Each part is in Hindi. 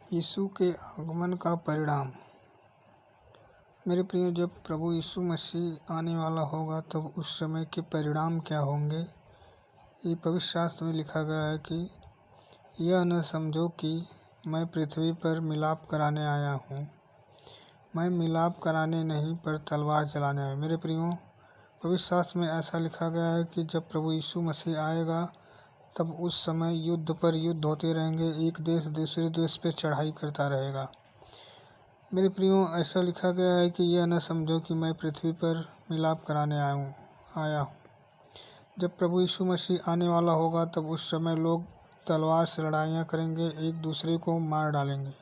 यीशु के आगमन का परिणाम। मेरे प्रियो, जब प्रभु यीशु मसीह आने वाला होगा तब उस समय के परिणाम क्या होंगे। ये पवित्र शास्त्र में लिखा गया है कि यह न समझो कि मैं पृथ्वी पर मिलाप कराने आया हूँ। मैं मिलाप कराने नहीं पर तलवार चलाने आया। मेरे प्रियो, पवित्र शास्त्र में ऐसा लिखा गया है कि जब प्रभु यीशु मसीह आएगा तब उस समय युद्ध पर युद्ध होते रहेंगे। एक देश दूसरे देश पे चढ़ाई करता रहेगा। मेरे प्रियो, ऐसा लिखा गया है कि यह न समझो कि मैं पृथ्वी पर मिलाप कराने आया हूँ। जब प्रभु यीशु मसीह आने वाला होगा तब उस समय लोग तलवार से लड़ाइयाँ करेंगे, एक दूसरे को मार डालेंगे।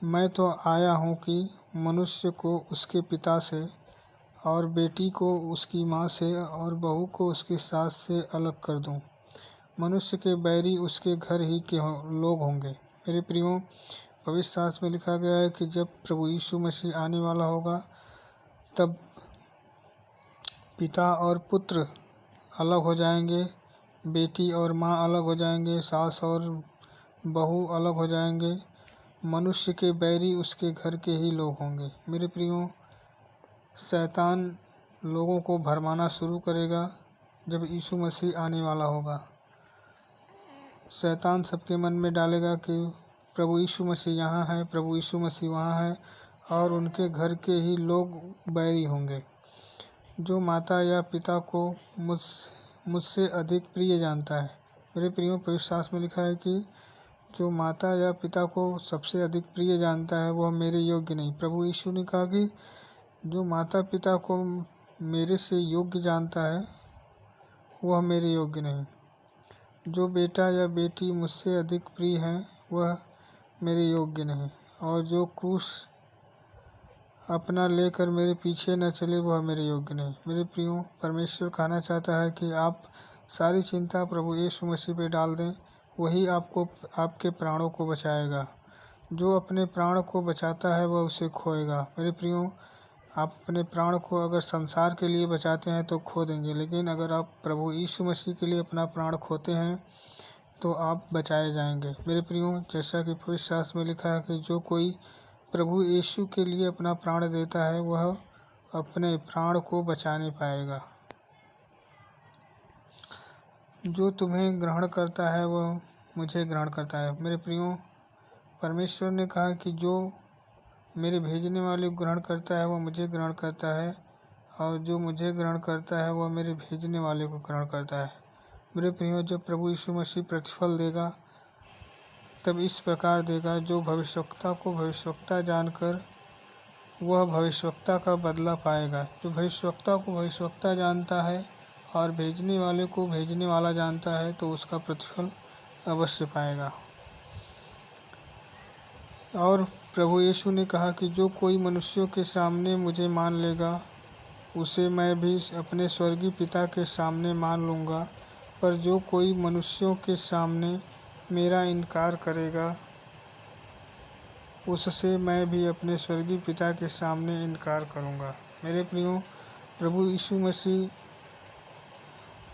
मैं तो आया हूँ कि मनुष्य को उसके पिता से और बेटी को उसकी माँ से और बहू को उसकी सास से अलग कर दूँ। मनुष्य के बैरी उसके घर ही के लोग होंगे। मेरे प्रियो, पवित्र शास्त्र में लिखा गया है कि जब प्रभु यीशु मसीह आने वाला होगा तब पिता और पुत्र अलग हो जाएंगे, बेटी और माँ अलग हो जाएंगे, सास और बहू अलग हो जाएंगे। मनुष्य के बैरी उसके घर के ही लोग होंगे। मेरे प्रियो, शैतान लोगों को भरमाना शुरू करेगा जब यीशु मसीह आने वाला होगा। शैतान सबके मन में डालेगा कि प्रभु यीशु मसीह यहाँ है, प्रभु यीशु मसीह वहाँ है, और उनके घर के ही लोग बैरी होंगे। जो माता या पिता को मुझसे अधिक प्रिय जानता है। मेरे प्रियो, पवित्र शास्त्र में लिखा है कि जो माता या पिता को सबसे अधिक प्रिय जानता है वह मेरे योग्य नहीं। प्रभु यीशु ने कहा कि जो माता पिता को मेरे से योग्य जानता है वह मेरे योग्य नहीं। जो बेटा या बेटी मुझसे अधिक प्रिय हैं वह मेरे योग्य नहीं। और जो क्रूस अपना लेकर मेरे पीछे न चले वह मेरे योग्य नहीं। मेरे प्रियो, परमेश्वर कहना चाहता है कि आप सारी चिंता प्रभु यीशु मसीह पे डाल दें, वही आपको आपके प्राणों को बचाएगा। जो अपने प्राण को बचाता है वह उसे खोएगा। मेरे प्रियो, आप अपने प्राण को अगर संसार के लिए बचाते हैं तो खो देंगे, लेकिन अगर आप प्रभु यीशु मसीह के लिए अपना प्राण खोते हैं तो आप बचाए जाएंगे। मेरे प्रियो, जैसा कि पवित्र शास्त्र में लिखा है कि जो कोई प्रभु यीशु के लिए अपना प्राण देता है वह अपने प्राण को बचा नहीं पाएगा। जो तुम्हें ग्रहण करता है वह मुझे ग्रहण करता है। मेरे प्रियो, परमेश्वर ने कहा कि जो मेरे भेजने वाले को ग्रहण करता है वह मुझे ग्रहण करता है, और जो मुझे ग्रहण करता है वह मेरे भेजने वाले को ग्रहण करता है। मेरे प्रियो, जब प्रभु यीशु मसीह प्रतिफल देगा तब इस प्रकार देगा, जो भविष्यवक्ता को भविष्यवक्ता जानकर वह भविष्यवक्ता का बदला पाएगा। जो भविष्यवक्ता को भविष्यवक्ता जानता है और भेजने वाले को भेजने वाला जानता है तो उसका प्रतिफल अवश्य पाएगा। और प्रभु यीशु ने कहा कि जो कोई मनुष्यों के सामने मुझे मान लेगा उसे मैं भी अपने स्वर्गीय पिता के सामने मान लूँगा, पर जो कोई मनुष्यों के सामने मेरा इनकार करेगा उससे मैं भी अपने स्वर्गीय पिता के सामने इनकार करूँगा। मेरे प्रियो, प्रभु यीशु मसीह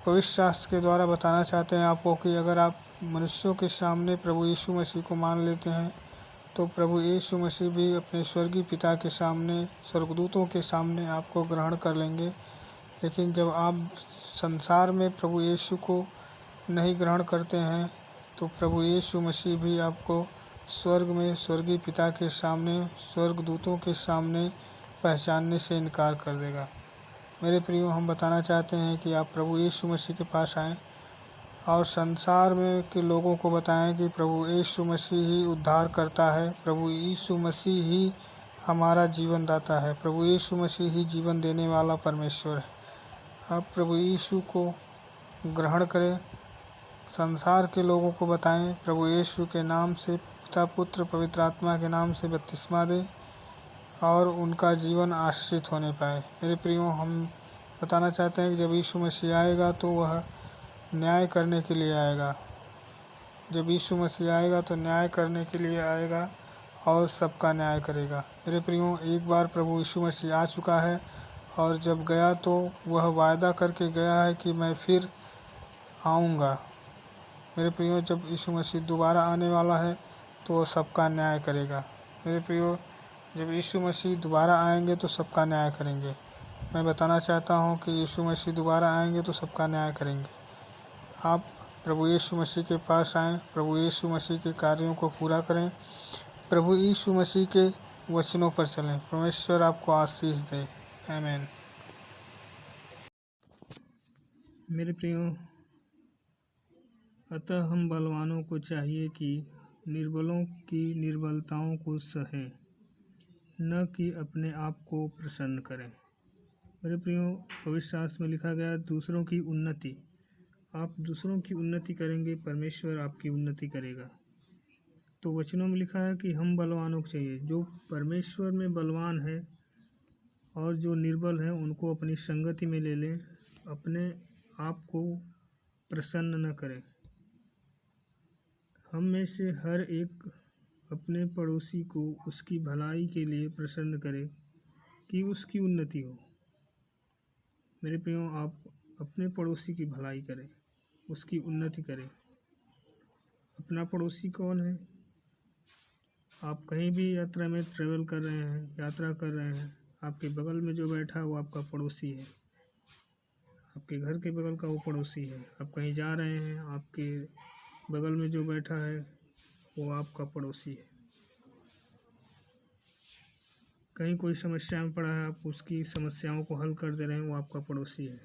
पवित्र शास्त्र के द्वारा बताना चाहते हैं आपको कि अगर आप मनुष्यों के सामने प्रभु यीशु मसीह को मान लेते हैं तो प्रभु यीशु मसीह भी अपने स्वर्गीय पिता के सामने, स्वर्गदूतों के सामने आपको ग्रहण कर लेंगे। लेकिन जब आप संसार में प्रभु यीशु को नहीं ग्रहण करते हैं तो प्रभु यीशु मसीह भी आपको स्वर्ग में स्वर्गीय पिता के सामने, स्वर्गदूतों के सामने पहचानने से इनकार कर देगा। मेरे प्रियो, हम बताना चाहते हैं कि आप प्रभु यीशु मसीह के पास आएँ और संसार में के लोगों को बताएं कि प्रभु यीशु मसीह ही उद्धार करता है, प्रभु यीशु मसीह ही हमारा जीवन दाता है, प्रभु यीशु मसीह ही जीवन देने वाला परमेश्वर है। आप प्रभु यीशु को ग्रहण करें, संसार के लोगों को बताएं, प्रभु यीशु के नाम से पिता, पुत्र, पवित्र आत्मा के नाम से बपतिस्मा दें और उनका जीवन आश्रित होने पाए। मेरे प्रियो, हम बताना चाहते हैं कि जब यीशु मसीह आएगा तो वह न्याय करने के लिए आएगा। जब यीशु मसीह आएगा तो न्याय करने के लिए आएगा और सबका न्याय करेगा। मेरे प्रियो, एक बार प्रभु यीशु मसीह आ चुका है और जब गया तो वह वायदा करके गया है कि मैं फिर आऊँगा। मेरे प्रियो, जब यीशु मसीह दोबारा आने वाला है तो वो सबका न्याय करेगा। मेरे प्रियो, जब यीशु मसीह दोबारा आएंगे तो सबका न्याय करेंगे। मैं बताना चाहता हूँ कि यीशु मसीह दोबारा आएंगे तो सबका न्याय करेंगे। आप प्रभु यीशु मसीह के पास आएँ, प्रभु यीशु मसीह के कार्यों को पूरा करें, प्रभु यीशु मसीह के वचनों पर चलें। परमेश्वर आपको आशीष दे। आमीन। मेरे प्रियो, अतः हम बलवानों को चाहिए कि निर्बलों की निर्बलताओं को सहें, न कि अपने आप को प्रसन्न करें। मेरे प्रियो, पवित्र शास्त्र में लिखा गया दूसरों की उन्नति। आप दूसरों की उन्नति करेंगे, परमेश्वर आपकी उन्नति करेगा। तो वचनों में लिखा है कि हम बलवानों को चाहिए। जो परमेश्वर में बलवान है और जो निर्बल हैं उनको अपनी संगति में ले लें, अपने आप को प्रसन्न न करें। हम में से हर एक अपने पड़ोसी को उसकी भलाई के लिए प्रसन्न करे कि उसकी उन्नति हो। मेरे प्रियो, आप अपने पड़ोसी की भलाई करें, उसकी उन्नति करें। अपना पड़ोसी कौन है? आप कहीं भी यात्रा में ट्रेवल कर रहे हैं, यात्रा कर रहे हैं, आपके बगल में जो बैठा है वो आपका पड़ोसी है। आपके घर के बगल का वो पड़ोसी है। आप कहीं जा रहे हैं, आपके बगल में जो बैठा है वो आपका पड़ोसी है। कहीं कोई समस्या में पड़ा है, आप उसकी समस्याओं को हल कर दे रहे हैं, वो आपका पड़ोसी है।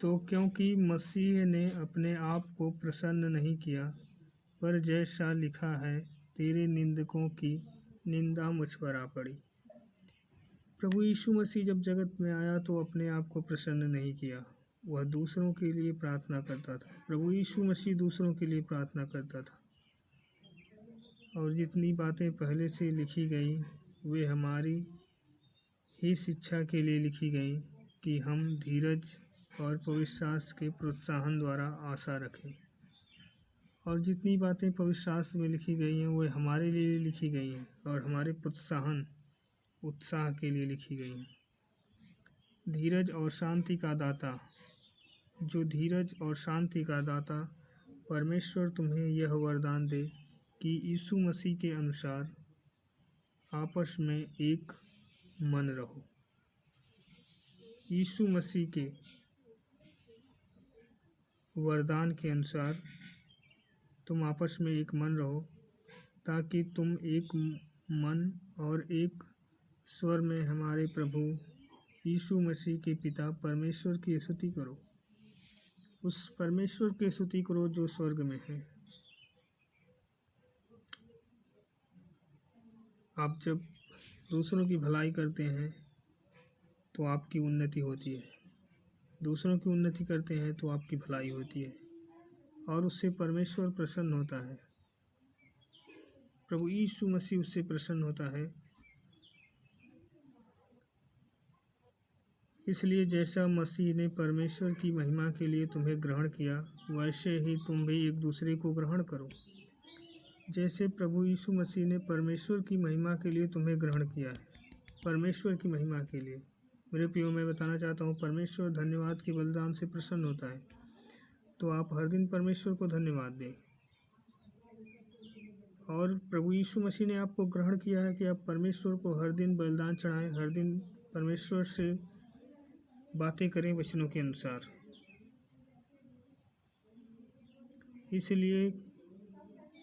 तो क्योंकि मसीह ने अपने आप को प्रसन्न नहीं किया, पर जैसा लिखा है, तेरे निंदकों की निंदा मुझ पर आ पड़ी। प्रभु यीशु मसीह जब जगत में आया तो अपने आप को प्रसन्न नहीं किया, वह दूसरों के लिए प्रार्थना करता था। प्रभु यीशु मसीह दूसरों के लिए प्रार्थना करता था। और जितनी बातें पहले से लिखी गई वे हमारी ही शिक्षा के लिए लिखी गई कि हम धीरज और पवित्र शास्त्र के प्रोत्साहन द्वारा आशा रखें। और जितनी बातें पवित्र शास्त्र में लिखी गई हैं वे हमारे लिए लिखी गई हैं और हमारे प्रोत्साहन उत्साह के लिए लिखी गई हैं। धीरज और शांति का दाता, जो धीरज और शांति का दाता परमेश्वर तुम्हें यह वरदान दे कि यीशु मसीह के अनुसार आपस में एक मन रहो। यीशु मसीह के वरदान के अनुसार तुम आपस में एक मन रहो, ताकि तुम एक मन और एक स्वर में हमारे प्रभु यीशु मसीह के पिता परमेश्वर की स्तुति करो। उस परमेश्वर की स्तुति करो जो स्वर्ग में है। आप जब दूसरों की भलाई करते हैं तो आपकी उन्नति होती है। दूसरों की उन्नति करते हैं तो आपकी भलाई होती है और उससे परमेश्वर प्रसन्न होता है। प्रभु यीशु मसीह उससे प्रसन्न होता है। इसलिए जैसा मसीह ने परमेश्वर की महिमा के लिए तुम्हें ग्रहण किया, वैसे ही तुम भी एक दूसरे को ग्रहण करो। जैसे प्रभु यीशु मसीह ने परमेश्वर की महिमा के लिए तुम्हें ग्रहण किया है, परमेश्वर की महिमा के लिए। मेरे प्रियो, मैं बताना चाहता हूँ, परमेश्वर धन्यवाद के बलिदान से प्रसन्न होता है। तो आप हर दिन परमेश्वर को धन्यवाद दें। और प्रभु यीशु मसीह ने आपको ग्रहण किया है कि आप परमेश्वर को हर दिन बलिदान चढ़ाएं, हर दिन परमेश्वर से बातें करें वचनों के अनुसार। इसलिए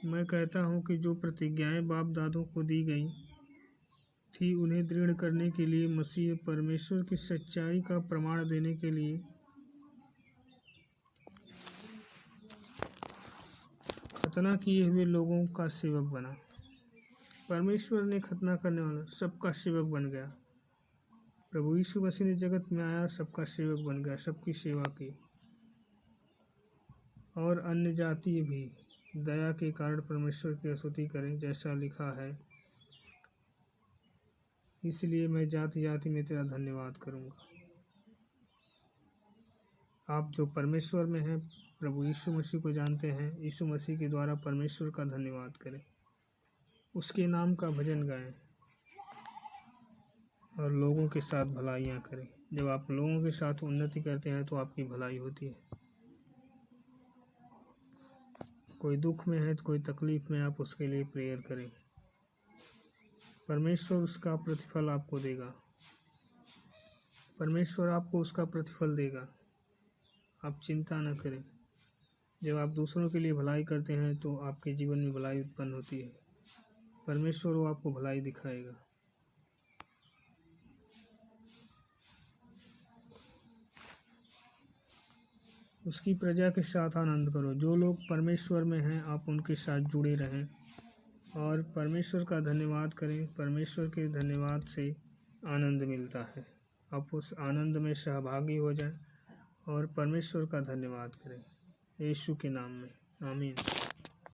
मैं कहता हूँ कि जो प्रतिज्ञाएं बाप दादों को दी गई थी, उन्हें दृढ़ करने के लिए मसीह परमेश्वर की सच्चाई का प्रमाण देने के लिए खतना किए हुए लोगों का सेवक बना। परमेश्वर ने खतना करने वाला सबका सेवक बन गया। प्रभु यीशु मसीह ने जगत में आया, सबका सेवक बन गया, सबकी सेवा की। और अन्य जाति भी दया के कारण परमेश्वर की स्तुति करें, जैसा लिखा है, इसलिए मैं जाति जाति में तेरा धन्यवाद करूँगा। आप जो परमेश्वर में हैं, प्रभु यीशु मसीह को जानते हैं, यीशु मसीह के द्वारा परमेश्वर का धन्यवाद करें, उसके नाम का भजन गाएं और लोगों के साथ भलाइयाँ करें। जब आप लोगों के साथ उन्नति करते हैं तो आपकी भलाई होती है। कोई दुख में है तो कोई तकलीफ़ में, आप उसके लिए प्रेयर करें। परमेश्वर उसका प्रतिफल आपको देगा। परमेश्वर आपको उसका प्रतिफल देगा, आप चिंता न करें। जब आप दूसरों के लिए भलाई करते हैं तो आपके जीवन में भलाई उत्पन्न होती है। परमेश्वर वो आपको भलाई दिखाएगा। उसकी प्रजा के साथ आनंद करो। जो लोग परमेश्वर में हैं, आप उनके साथ जुड़े रहें और परमेश्वर का धन्यवाद करें। परमेश्वर के धन्यवाद से आनंद मिलता है। आप उस आनंद में सहभागी हो जाएं और परमेश्वर का धन्यवाद करें। यीशु के नाम में आमीन।